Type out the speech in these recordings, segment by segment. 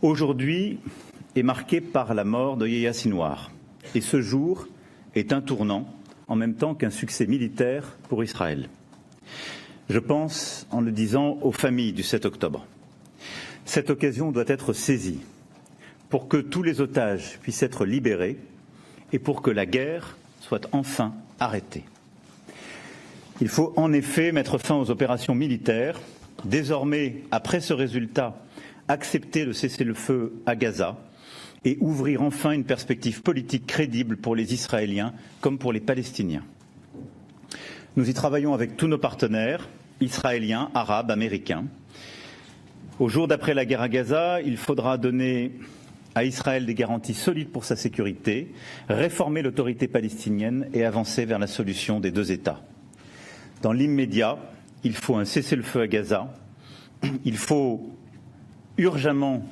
Aujourd'hui est marqué par la mort de Yahya Sinwar. Et ce jour est un tournant, en même temps qu'un succès militaire pour Israël. Je pense, en le disant, aux familles du 7 octobre. Cette occasion doit être saisie pour que tous les otages puissent être libérés et pour que la guerre soit enfin arrêtée. Il faut en effet mettre fin aux opérations militaires. Désormais, après ce résultat, accepter le cessez-le-feu à Gaza et ouvrir enfin une perspective politique crédible pour les Israéliens comme pour les Palestiniens. Nous y travaillons avec tous nos partenaires, israéliens, arabes, américains. Au jour d'après la guerre à Gaza, il faudra donner à Israël des garanties solides pour sa sécurité, réformer l'autorité palestinienne et avancer vers la solution des deux États. Dans l'immédiat, il faut un cessez-le-feu à Gaza. Il faut urgemment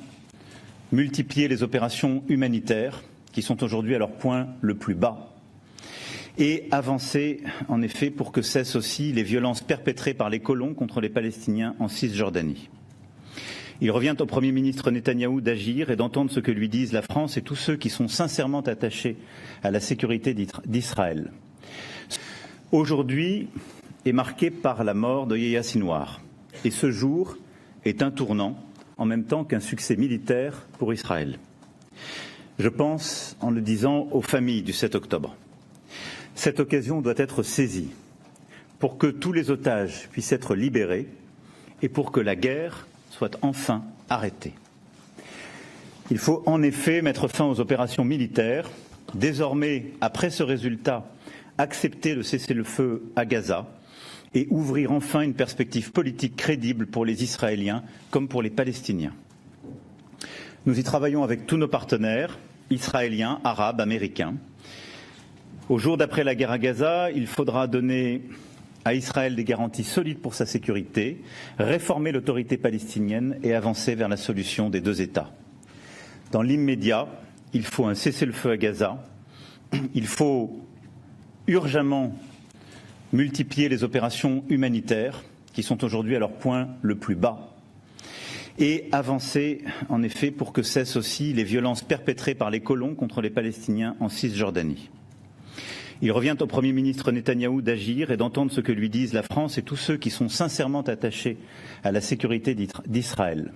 multiplier les opérations humanitaires qui sont aujourd'hui à leur point le plus bas et avancer en effet pour que cessent aussi les violences perpétrées par les colons contre les Palestiniens en Cisjordanie. Il revient au Premier ministre Netanyahou d'agir et d'entendre ce que lui disent la France et tous ceux qui sont sincèrement attachés à la sécurité d'Israël. Aujourd'hui est marqué par la mort de Yahya Sinwar. Et ce jour est un tournant, en même temps qu'un succès militaire pour Israël. Je pense, en le disant, aux familles du 7 octobre. Cette occasion doit être saisie pour que tous les otages puissent être libérés et pour que la guerre soit enfin arrêtée. Il faut en effet mettre fin aux opérations militaires. Désormais, après ce résultat, accepter le cessez-le-feu à Gaza et ouvrir enfin une perspective politique crédible pour les Israéliens comme pour les Palestiniens. Nous y travaillons avec tous nos partenaires, israéliens, arabes, américains. Au jour d'après la guerre à Gaza, il faudra donner à Israël des garanties solides pour sa sécurité, réformer l'autorité palestinienne et avancer vers la solution des deux États. Dans l'immédiat, il faut un cessez-le-feu à Gaza. Il faut urgemment multiplier les opérations humanitaires qui sont aujourd'hui à leur point le plus bas et avancer en effet pour que cessent aussi les violences perpétrées par les colons contre les Palestiniens en Cisjordanie. Il revient au Premier ministre Netanyahou d'agir et d'entendre ce que lui disent la France et tous ceux qui sont sincèrement attachés à la sécurité d'Israël.